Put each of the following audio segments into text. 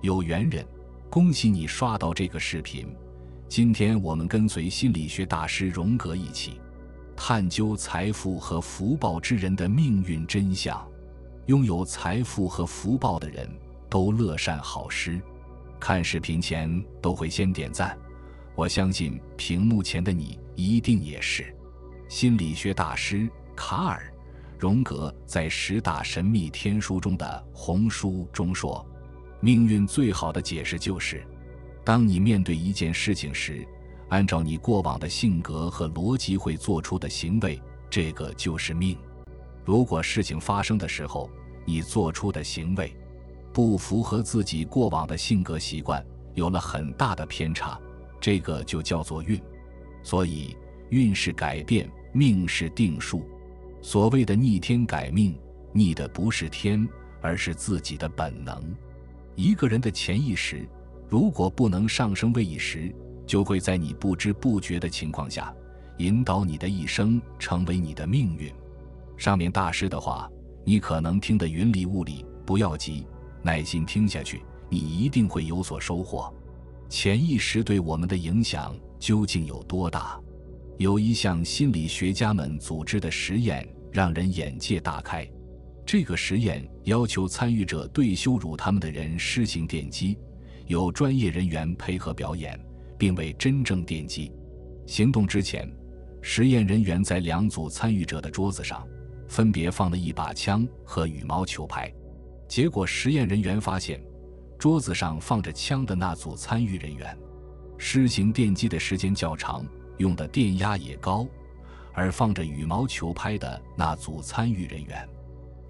有缘人，恭喜你刷到这个视频。今天我们跟随心理学大师荣格一起探究财富和福报之人的命运真相。拥有财富和福报的人都乐善好施，看视频前都会先点赞，我相信屏幕前的你一定也是。心理学大师卡尔·荣格在《10大神秘天书》中的红书中说，命运最好的解释就是，当你面对一件事情时，按照你过往的性格和逻辑会做出的行为，这个就是命。如果事情发生的时候，你做出的行为不符合自己过往的性格习惯，有了很大的偏差，这个就叫做运。所以运是改变，命是定数。所谓的逆天改命，逆的不是天，而是自己的本能。一个人的潜意识如果不能上升为意识，就会在你不知不觉的情况下引导你的一生，成为你的命运。上面大师的话你可能听得云里雾里，不要急，耐心听下去，你一定会有所收获。潜意识对我们的影响究竟有多大？有一项心理学家们组织的实验让人眼界大开。这个实验要求参与者对羞辱他们的人施行电击，有专业人员配合表演，并未真正电击。行动之前，实验人员在2组参与者的桌子上分别放了一把枪和羽毛球拍。结果实验人员发现，桌子上放着枪的那组参与人员施行电击的时间较长，用的电压也高，而放着羽毛球拍的那组参与人员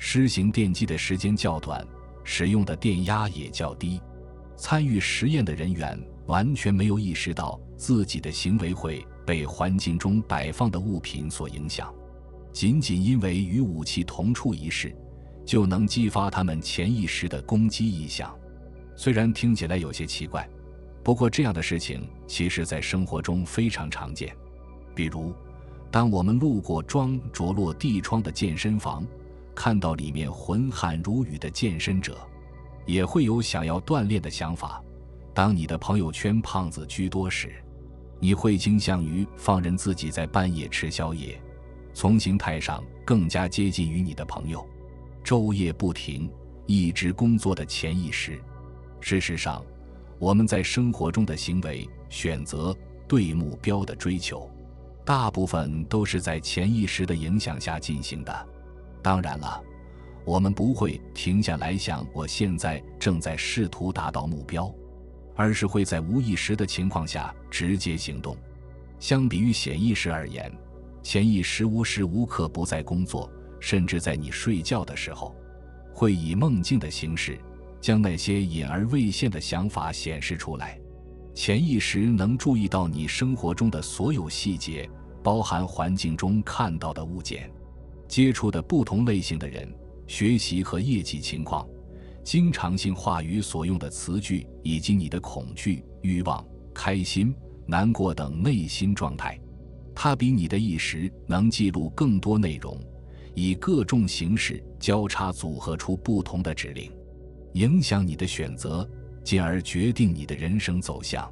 施行电击的时间较短，使用的电压也较低。参与实验的人员完全没有意识到自己的行为会被环境中摆放的物品所影响，仅仅因为与武器同处一室，就能激发他们潜意识的攻击意向。虽然听起来有些奇怪，不过这样的事情其实在生活中非常常见。比如当我们路过装着落地窗的健身房，看到里面浑汗如雨的健身者，也会有想要锻炼的想法。当你的朋友圈胖子居多时，你会倾向于放任自己在半夜吃宵夜，从形态上更加接近于你的朋友昼夜不停一直工作的潜意识。事实上，我们在生活中的行为、选择、对目标的追求，大部分都是在潜意识的影响下进行的。当然了，我们不会停下来想我现在正在试图达到目标，而是会在无意识的情况下直接行动。相比于显意识而言，潜意识无时无刻不在工作，甚至在你睡觉的时候，会以梦境的形式将那些隐而未现的想法显示出来。潜意识能注意到你生活中的所有细节，包含环境中看到的物件、接触的不同类型的人、学习和业绩情况、经常性话语所用的词句，以及你的恐惧、欲望、开心、难过等内心状态。它比你的意识能记录更多内容，以各种形式交叉组合出不同的指令，影响你的选择，进而决定你的人生走向。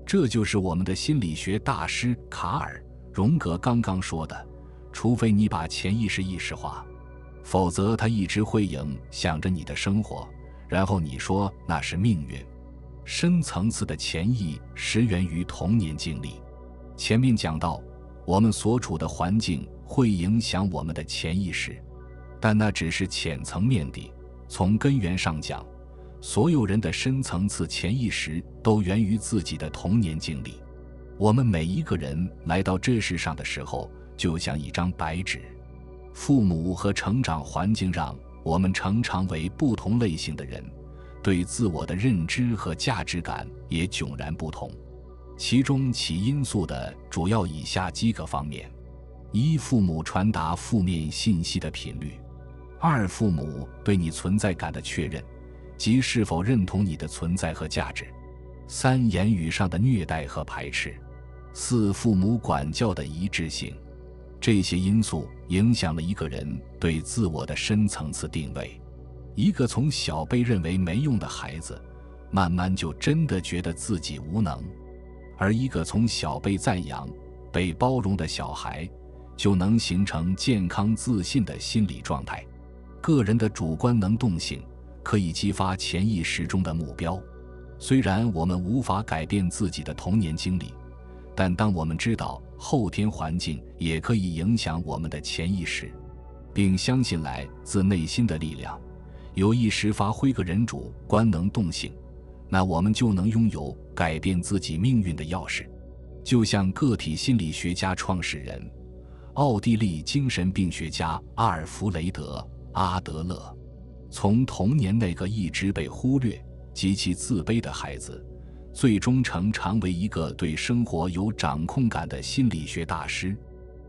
这就是我们的心理学大师卡尔·荣格刚刚说的，除非你把潜意识意识化，否则它一直会影响着你的生活，然后你说那是命运。深层次的潜意识源于童年经历。前面讲到，我们所处的环境会影响我们的潜意识，但那只是浅层面的。从根源上讲，所有人的深层次潜意识都源于自己的童年经历。我们每一个人来到这世上的时候，就像一张白纸，父母和成长环境让我们成长为不同类型的人，对自我的认知和价值感也迥然不同。其中起因素的主要以下几个方面：一、父母传达负面信息的频率；二、父母对你存在感的确认，即是否认同你的存在和价值；三、言语上的虐待和排斥；四、父母管教的一致性。这些因素影响了一个人对自我的深层次定位。一个从小被认为没用的孩子，慢慢就真的觉得自己无能。而一个从小被赞扬、被包容的小孩，就能形成健康自信的心理状态。个人的主观能动性可以激发潜意识中的目标。虽然我们无法改变自己的童年经历，但当我们知道后天环境也可以影响我们的潜意识，并相信来自内心的力量，有意识发挥个人主观能动性，那我们就能拥有改变自己命运的钥匙。就像个体心理学家创始人、奥地利精神病学家阿尔弗雷德·阿德勒，从童年那个一直被忽略、极其自卑的孩子，最终成为一个对生活有掌控感的心理学大师，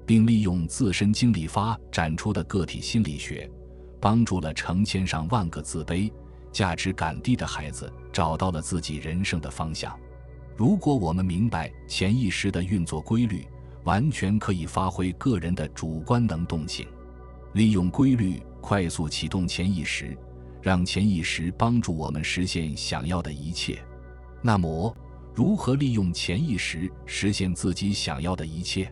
并利用自身经历发展出的个体心理学，帮助了成千上万个自卑、价值感低的孩子找到了自己人生的方向。如果我们明白潜意识的运作规律，完全可以发挥个人的主观能动性，利用规律快速启动潜意识，让潜意识帮助我们实现想要的一切。那么，如何利用潜意识实现自己想要的一切？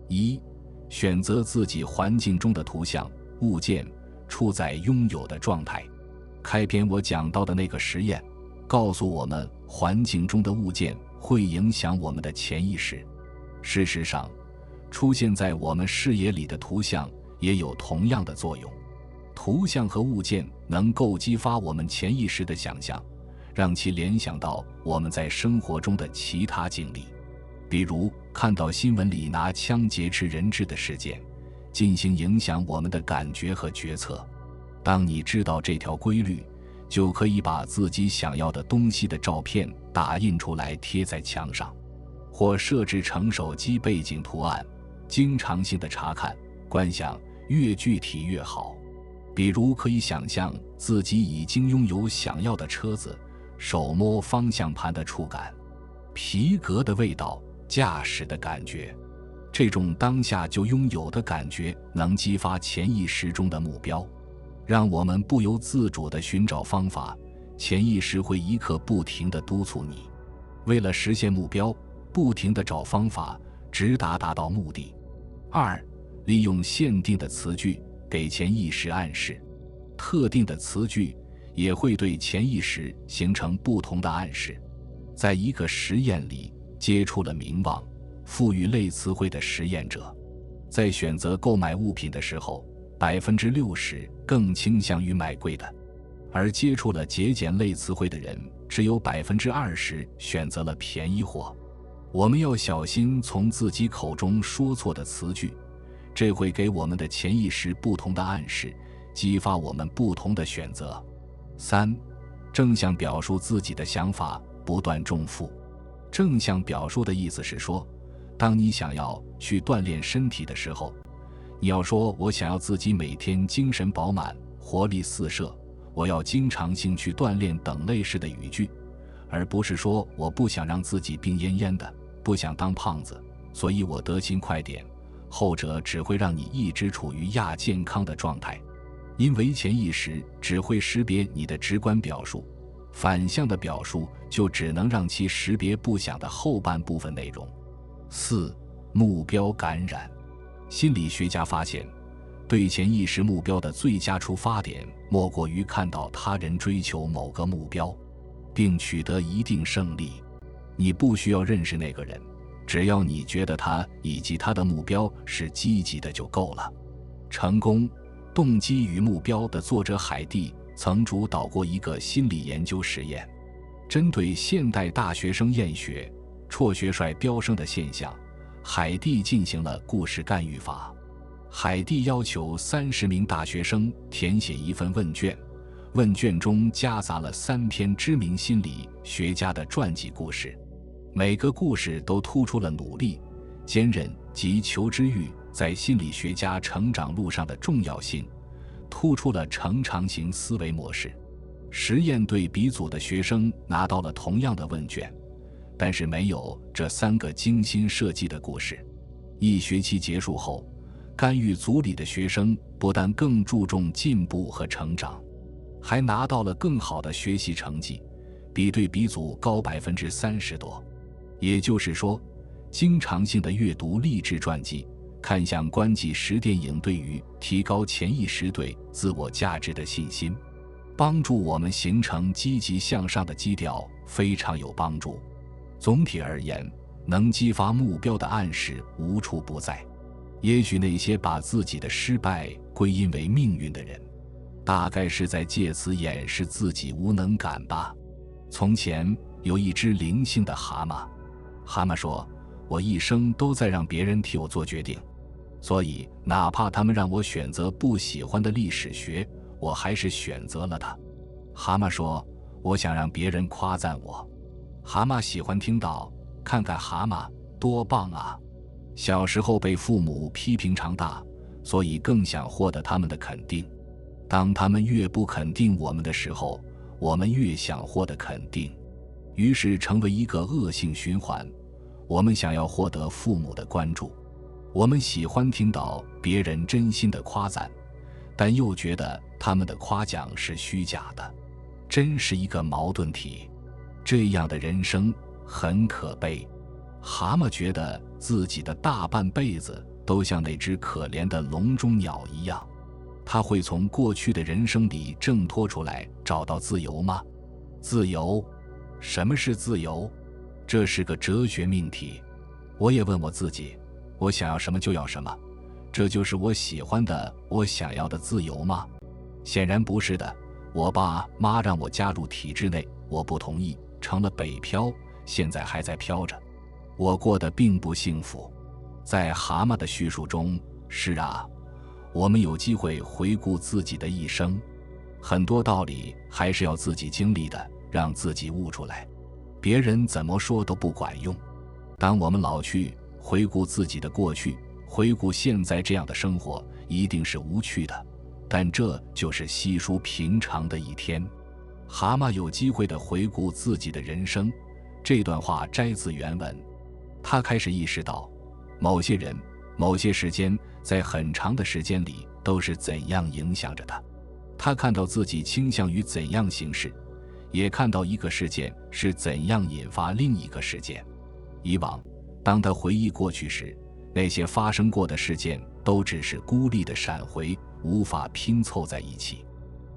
一、选择自己环境中的图像、物件处在拥有的状态。开篇我讲到的那个实验，告诉我们环境中的物件会影响我们的潜意识。事实上，出现在我们视野里的图像也有同样的作用。图像和物件能够激发我们潜意识的想象，让其联想到我们在生活中的其他经历，比如看到新闻里拿枪劫持人质的事件，进行影响我们的感觉和决策。当你知道这条规律，就可以把自己想要的东西的照片打印出来贴在墙上，或设置成手机背景图案，经常性的查看、观想，越具体越好。比如可以想象自己已经拥有想要的车子，手摸方向盘的触感，皮革的味道，驾驶的感觉。这种当下就拥有的感觉能激发潜意识中的目标，让我们不由自主地寻找方法，潜意识会一刻不停地督促你，为了实现目标，不停地找方法，直达到目的。二、利用限定的词句给潜意识暗示。特定的词句也会对潜意识形成不同的暗示。在一个实验里，接触了名望、富裕类词汇的实验者，在选择购买物品的时候，60%更倾向于买贵的，而接触了节俭类词汇的人，只有20%选择了便宜货。我们要小心从自己口中说错的词句，这会给我们的潜意识不同的暗示，激发我们不同的选择。三、正向表述自己的想法，不断重复。正向表述的意思是说，当你想要去锻炼身体的时候，你要说我想要自己每天精神饱满，活力四射，我要经常性去锻炼等类似的语句，而不是说我不想让自己病恹恹的，不想当胖子，所以我得勤快点。后者只会让你一直处于亚健康的状态，因为潜意识只会识别你的直观表述，反向的表述就只能让其识别不想的后半部分内容。四、目标感染。心理学家发现，对潜意识目标的最佳出发点莫过于看到他人追求某个目标，并取得一定胜利。你不需要认识那个人，只要你觉得他以及他的目标是积极的就够了。成功、动机与目标的作者海蒂曾主导过一个心理研究实验，针对现代大学生厌学、辍学率飙升的现象，海蒂进行了故事干预法。海蒂要求30名大学生填写一份问卷，问卷中夹杂了3篇知名心理学家的传记故事，每个故事都突出了努力、坚韧及求知欲在心理学家成长路上的重要性，突出了成长型思维模式。实验对比组的学生拿到了同样的问卷，但是没有这3个精心设计的故事。1学期结束后，干预组里的学生不但更注重进步和成长，还拿到了更好的学习成绩，比对比组高30%多。也就是说，经常性的阅读励志传记，看相关纪实电影，对于提高潜意识对自我价值的信心，帮助我们形成积极向上的基调，非常有帮助。总体而言，能激发目标的暗示无处不在。也许那些把自己的失败归因为命运的人，大概是在借此掩饰自己无能感吧。从前有一只灵性的蛤蟆，蛤蟆说，我一生都在让别人替我做决定，所以哪怕他们让我选择不喜欢的历史学，我还是选择了它。蛤蟆说，我想让别人夸赞我。蛤蟆喜欢听到，看看蛤蟆多棒啊。小时候被父母批评长大，所以更想获得他们的肯定。当他们越不肯定我们的时候，我们越想获得肯定，于是成为一个恶性循环。我们想要获得父母的关注，我们喜欢听到别人真心的夸赞，但又觉得他们的夸奖是虚假的，真是一个矛盾体。这样的人生很可悲。蛤蟆觉得自己的大半辈子都像那只可怜的笼中鸟一样，他会从过去的人生里挣脱出来，找到自由吗？自由？什么是自由？这是个哲学命题。我也问我自己，我想要什么就要什么，这就是我喜欢的，我想要的自由吗？显然不是的。我爸妈让我加入体制内，我不同意，成了北漂，现在还在飘着。我过得并不幸福。在蛤蟆的叙述中，是啊，我们有机会回顾自己的一生，很多道理还是要自己经历的，让自己悟出来，别人怎么说都不管用。当我们老去，回顾自己的过去，回顾现在这样的生活，一定是无趣的，但这就是稀疏平常的一天。蛤蟆有机会地回顾自己的人生，这段话摘自原文。他开始意识到，某些人、某些时间，在很长的时间里都是怎样影响着他。他看到自己倾向于怎样行事，也看到一个事件是怎样引发另一个事件。以往，当他回忆过去时，那些发生过的事件都只是孤立的闪回，无法拼凑在一起。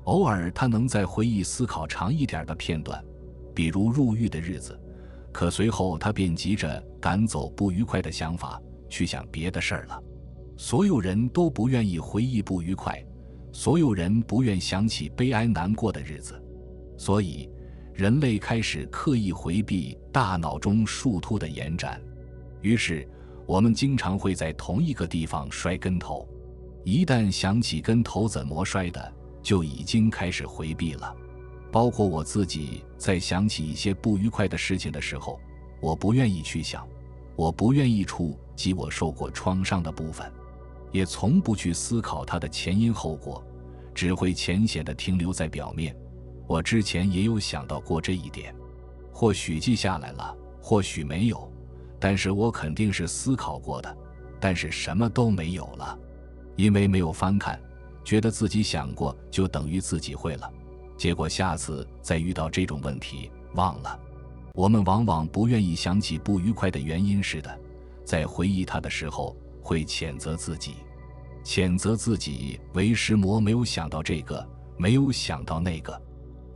偶尔他能在回忆思考长一点的片段，比如入狱的日子，可随后他便急着赶走不愉快的想法，去想别的事儿了。所有人都不愿意回忆不愉快，所有人不愿想起悲哀难过的日子，所以人类开始刻意回避大脑中树突的延展。于是我们经常会在同一个地方摔跟头，一旦想起跟头怎么摔的，就已经开始回避了。包括我自己在想起一些不愉快的事情的时候，我不愿意去想，我不愿意触及我受过创伤的部分，也从不去思考它的前因后果，只会浅显地停留在表面。我之前也有想到过这一点，或许记下来了，或许没有，但是我肯定是思考过的，但是什么都没有了，因为没有翻看，觉得自己想过就等于自己会了，结果下次再遇到这种问题忘了。我们往往不愿意想起不愉快的原因似的，在回忆它的时候会谴责自己，谴责自己为石磨没有想到这个，没有想到那个。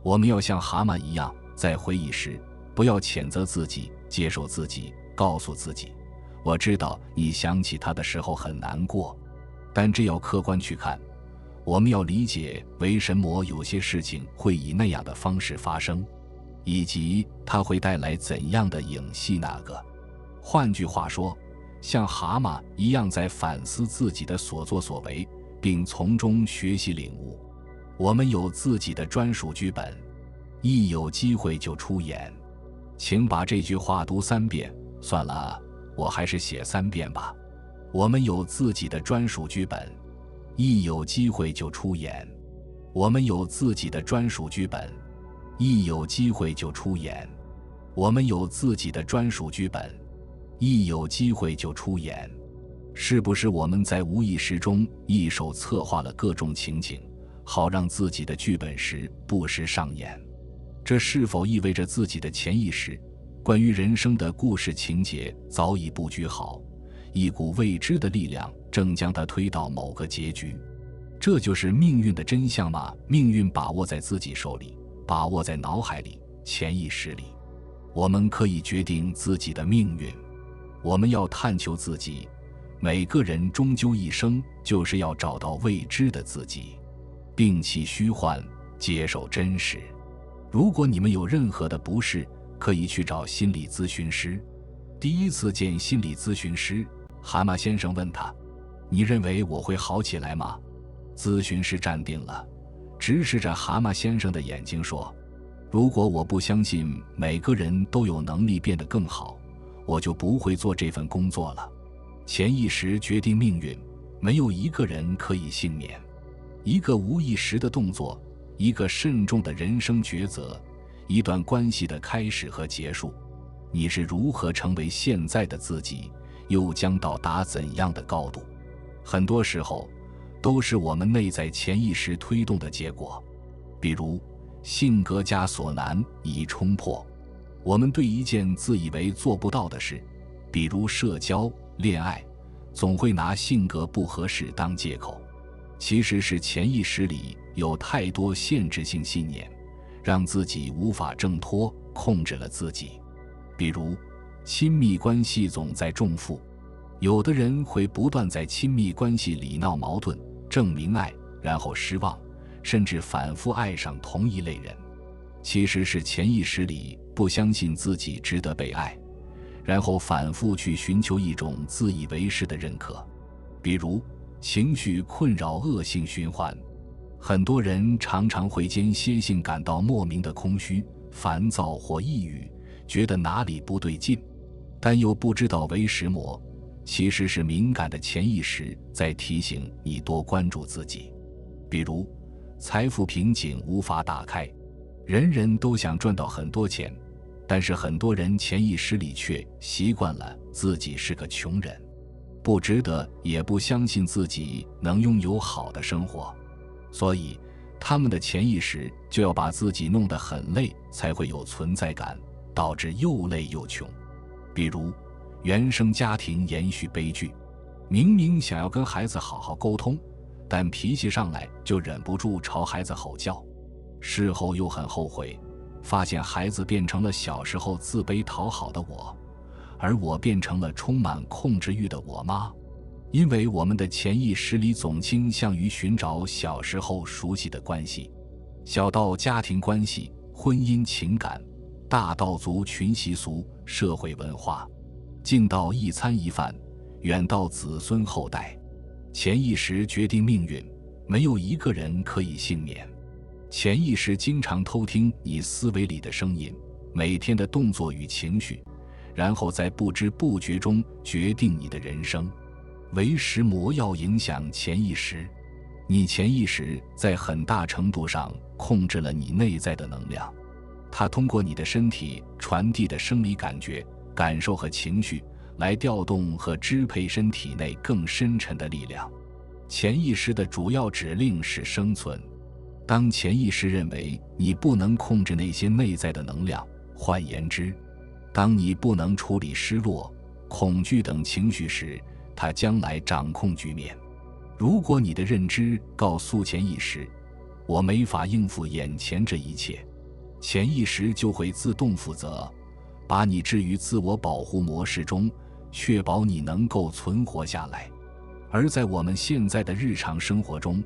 我们要像蛤蟆一样，在回忆时不要谴责自己，接受自己，告诉自己，我知道你想起它的时候很难过，但这要客观去看。我们要理解为什么有些事情会以那样的方式发生，以及它会带来怎样的影戏那个。换句话说，像蛤蟆一样在反思自己的所作所为，并从中学习领悟。我们有自己的专属剧本，一有机会就出演。请把这句话读3遍，算了，我还是写3遍吧。我们有自己的专属剧本，一有机会就出演。我们有自己的专属剧本，一有机会就出演。我们有自己的专属剧本，一有机会就出演。是不是我们在无意识中一手策划了各种情景，好让自己的剧本时不时上演？这是否意味着自己的潜意识关于人生的故事情节早已布局好，一股未知的力量正将它推到某个结局？这就是命运的真相吗？命运把握在自己手里，把握在脑海里、潜意识里。我们可以决定自己的命运。我们要探求自己，每个人终究一生就是要找到未知的自己，摒弃虚幻，接受真实。如果你们有任何的不适，可以去找心理咨询师。第一次见心理咨询师，蛤蟆先生问他：你认为我会好起来吗？咨询师站定了，直视着蛤蟆先生的眼睛说：如果我不相信每个人都有能力变得更好，我就不会做这份工作了。潜意识决定命运，没有一个人可以幸免。一个无意识的动作，一个慎重的人生抉择，一段关系的开始和结束，你是如何成为现在的自己，又将到达怎样的高度？很多时候都是我们内在潜意识推动的结果。比如性格枷锁难以冲破，我们对一件自以为做不到的事，比如社交、恋爱，总会拿性格不合适当借口。其实是潜意识里有太多限制性信念，让自己无法挣脱，控制了自己。比如亲密关系总在重复，有的人会不断在亲密关系里闹矛盾，证明爱，然后失望，甚至反复爱上同一类人。其实是潜意识里不相信自己值得被爱，然后反复去寻求一种自以为是的认可。比如情绪困扰恶性循环，很多人常常会间歇性感到莫名的空虚、烦躁或抑郁，觉得哪里不对劲，但又不知道为什么。其实是敏感的潜意识在提醒你多关注自己。比如财富瓶颈无法打开，人人都想赚到很多钱，但是很多人潜意识里却习惯了自己是个穷人，不值得，也不相信自己能拥有好的生活，所以他们的潜意识就要把自己弄得很累，才会有存在感，导致又累又穷。比如原生家庭延续悲剧，明明想要跟孩子好好沟通，但脾气上来就忍不住朝孩子吼叫，事后又很后悔，发现孩子变成了小时候自卑讨好的我，而我变成了充满控制欲的我妈。因为我们的潜意识里总倾向于寻找小时候熟悉的关系，小到家庭关系、婚姻情感，大到族群习俗、社会文化，近到一餐一饭，远到子孙后代。潜意识决定命运，没有一个人可以幸免。潜意识经常偷听你思维里的声音，每天的动作与情绪，然后在不知不觉中决定你的人生。为什么要影响潜意识？你潜意识在很大程度上控制了你内在的能量，它通过你的身体传递的生理感觉、感受和情绪，来调动和支配身体内更深沉的力量。潜意识的主要指令是生存。当潜意识认为你不能控制那些内在的能量，换言之，当你不能处理失落、恐惧等情绪时，它将来掌控局面。如果你的认知告诉潜意识，我没法应付眼前这一切，潜意识就会自动负责，把你置于自我保护模式中，确保你能够存活下来。而在我们现在的日常生活中，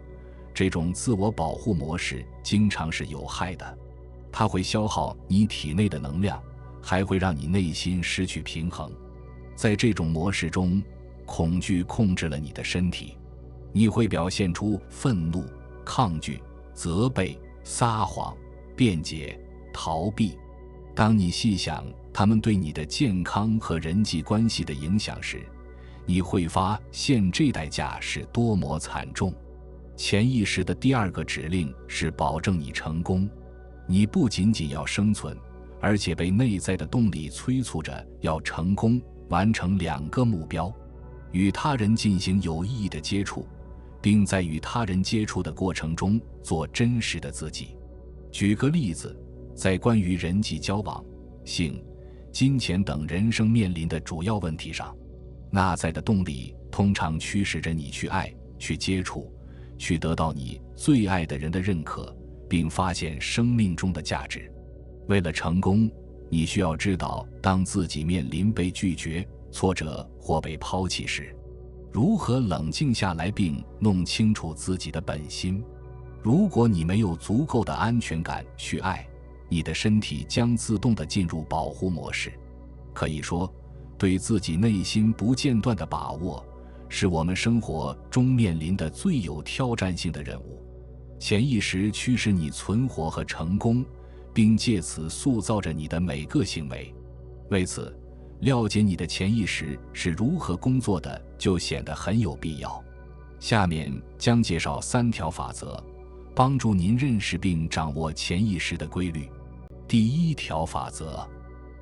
这种自我保护模式经常是有害的，它会消耗你体内的能量，还会让你内心失去平衡。在这种模式中，恐惧控制了你的身体，你会表现出愤怒、抗拒、责备、撒谎、辩解、逃避。当你细想他们对你的健康和人际关系的影响时，你会发现这代价是多么惨重。潜意识的第二个指令是保证你成功。你不仅仅要生存，而且被内在的动力催促着要成功，完成两个目标：与他人进行有意义的接触，并在与他人接触的过程中做真实的自己。举个例子，在关于人际交往、性、金钱等人生面临的主要问题上，内在的动力通常驱使着你去爱、去接触、去得到你最爱的人的认可，并发现生命中的价值。为了成功，你需要知道，当自己面临被拒绝、挫折或被抛弃时，如何冷静下来并弄清楚自己的本心。如果你没有足够的安全感去爱，你的身体将自动地进入保护模式。可以说，对自己内心不间断的把握，是我们生活中面临的最有挑战性的任务。潜意识驱使你存活和成功，并借此塑造着你的每个行为。为此，了解你的潜意识是如何工作的就显得很有必要。下面将介绍3条法则，帮助您认识并掌握潜意识的规律。第1条法则：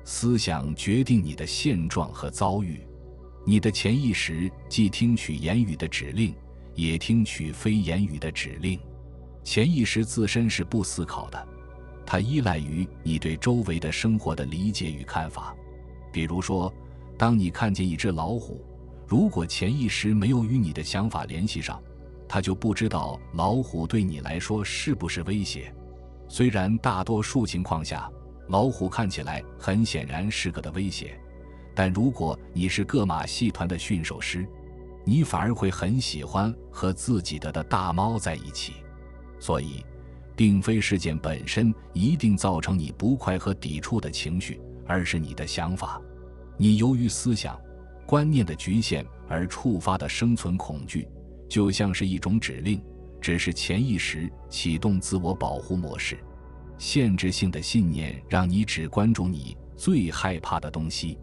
思想决定你的现状和遭遇。你的潜意识既听取言语的指令，也听取非言语的指令。潜意识自身是不思考的，它依赖于你对周围的生活的理解与看法。比如说，当你看见一只老虎，如果潜意识没有与你的想法联系上，它就不知道老虎对你来说是不是威胁。虽然大多数情况下，老虎看起来很显然是个的威胁，但如果你是个马戏团的驯兽师，你反而会很喜欢和自己的大猫在一起。所以，并非事件本身一定造成你不快和抵触的情绪，而是你的想法。你由于思想、观念的局限而触发的生存恐惧，就像是一种指令，只是潜意识启动自我保护模式。限制性的信念让你只关注你最害怕的东西，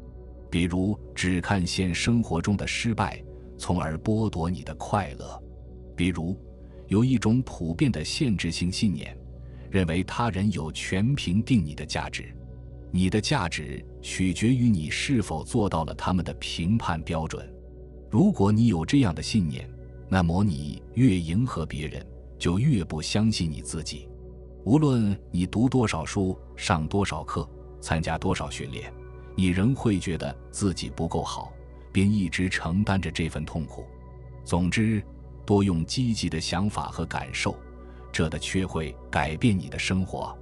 比如只看现生活中的失败，从而剥夺你的快乐。比如，有一种普遍的限制性信念，认为他人有权评定你的价值，你的价值取决于你是否做到了他们的评判标准。如果你有这样的信念，那么你越迎合别人，就越不相信你自己。无论你读多少书、上多少课、参加多少训练，你仍会觉得自己不够好，并一直承担着这份痛苦。总之，多用积极的想法和感受，这的确会改变你的生活。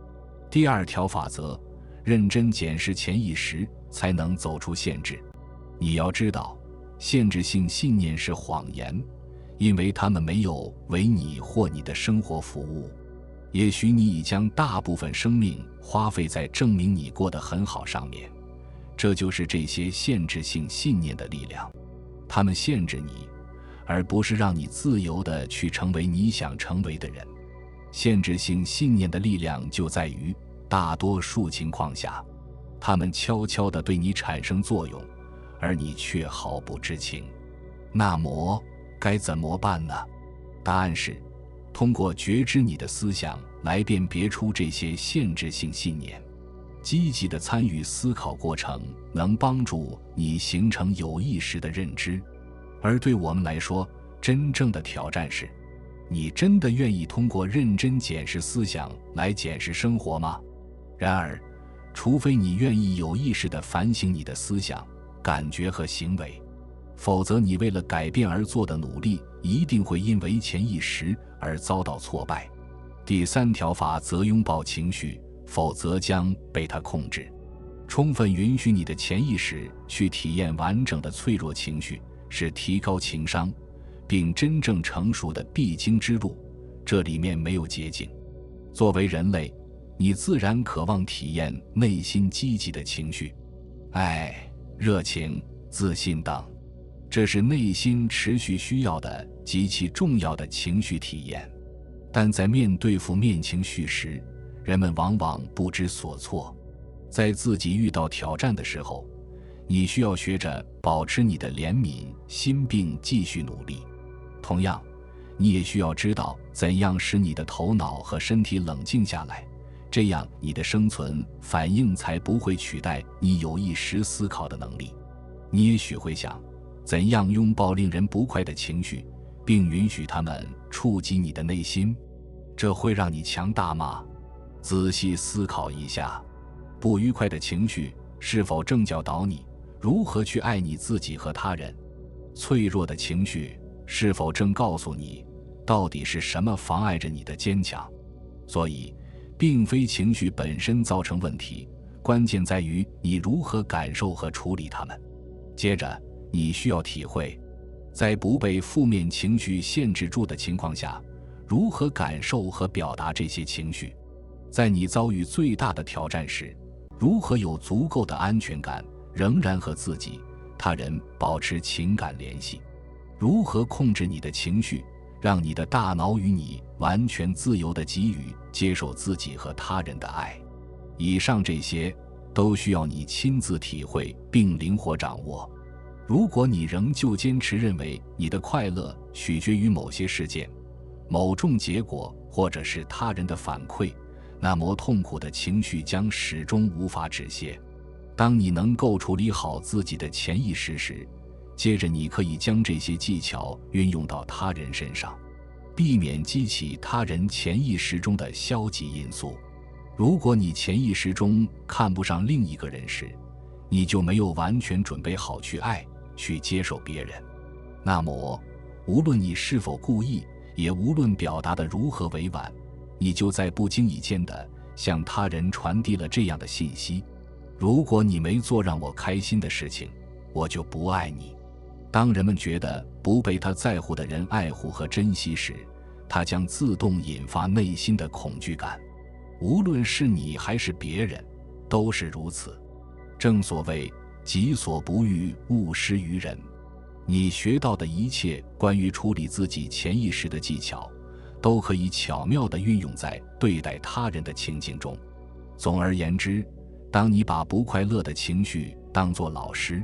第2条法则：认真检视潜意识，才能走出限制。你要知道，限制性信念是谎言，因为他们没有为你或你的生活服务。也许你已将大部分生命花费在证明你过得很好上面，这就是这些限制性信念的力量。它们限制你，而不是让你自由地去成为你想成为的人。限制性信念的力量就在于，大多数情况下，它们悄悄地对你产生作用，而你却毫不知情。那么，该怎么办呢？答案是，通过觉知你的思想来辨别出这些限制性信念。积极地参与思考过程能帮助你形成有意识的认知。而对我们来说，真正的挑战是，你真的愿意通过认真检视思想来检视生活吗？然而，除非你愿意有意识地反省你的思想、感觉和行为，否则你为了改变而做的努力一定会因为潜意识而遭到挫败。第3条法则：拥抱情绪，否则将被它控制。充分允许你的潜意识去体验完整的脆弱情绪，是提高情商并真正成熟的必经之路，这里面没有捷径。作为人类，你自然渴望体验内心积极的情绪，爱、热情、自信等，这是内心持续需要的极其重要的情绪体验。但在面对负面情绪时，人们往往不知所措。在自己遇到挑战的时候，你需要学着保持你的怜悯心并继续努力。同样，你也需要知道怎样使你的头脑和身体冷静下来，这样你的生存反应才不会取代你有意识思考的能力。你也许会想，怎样拥抱令人不快的情绪，并允许它们触及你的内心？这会让你强大吗？仔细思考一下，不愉快的情绪是否正教导你如何去爱你自己和他人？脆弱的情绪是否正告诉你到底是什么妨碍着你的坚强？所以并非情绪本身造成问题，关键在于你如何感受和处理它们。接着你需要体会，在不被负面情绪限制住的情况下，如何感受和表达这些情绪。在你遭遇最大的挑战时，如何有足够的安全感，仍然和自己、他人保持情感联系？如何控制你的情绪，让你的大脑与你完全自由地给予、接受自己和他人的爱？以上这些都需要你亲自体会并灵活掌握。如果你仍旧坚持认为你的快乐取决于某些事件、某种结果或者是他人的反馈，那么痛苦的情绪将始终无法止歇。当你能够处理好自己的潜意识时，接着你可以将这些技巧运用到他人身上，避免激起他人潜意识中的消极因素。如果你潜意识中看不上另一个人时，你就没有完全准备好去爱、去接受别人。那么无论你是否故意，也无论表达得如何委婉，你就在不经意间地向他人传递了这样的信息：如果你没做让我开心的事情，我就不爱你。当人们觉得不被他在乎的人爱护和珍惜时，他将自动引发内心的恐惧感。无论是你还是别人，都是如此。正所谓己所不欲，勿施于人。你学到的一切关于处理自己潜意识的技巧，都可以巧妙地运用在对待他人的情境中。总而言之，当你把不快乐的情绪当作老师，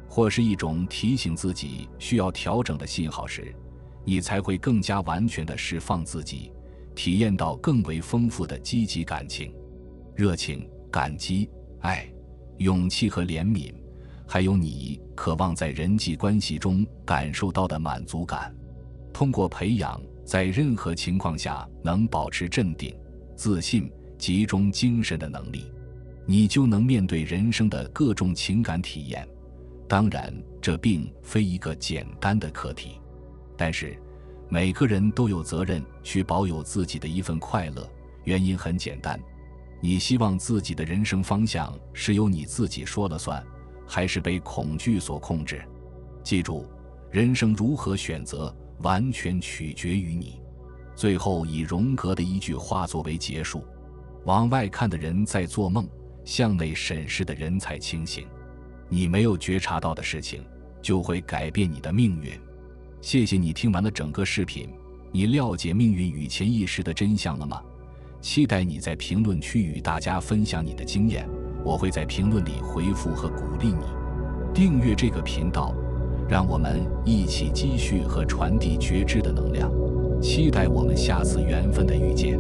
或是一种提醒自己需要调整的信号时，你才会更加完全地释放自己，体验到更为丰富的积极感情、热情、感激、爱、勇气和怜悯，还有你渴望在人际关系中感受到的满足感。通过培养在任何情况下能保持镇定、自信、集中精神的能力，你就能面对人生的各种情感体验。当然，这并非一个简单的课题，但是每个人都有责任去保有自己的一份快乐。原因很简单，你希望自己的人生方向是由你自己说了算，还是被恐惧所控制？记住，人生如何选择，完全取决于你。最后以荣格的一句话作为结束：往外看的人在做梦，向内审视的人才清醒。你没有觉察到的事情，就会改变你的命运。谢谢你听完了整个视频，你了解命运与潜意识的真相了吗？期待你在评论区与大家分享你的经验，我会在评论里回复和鼓励你。订阅这个频道，让我们一起积蓄和传递觉知的能量。期待我们下次缘分的遇见。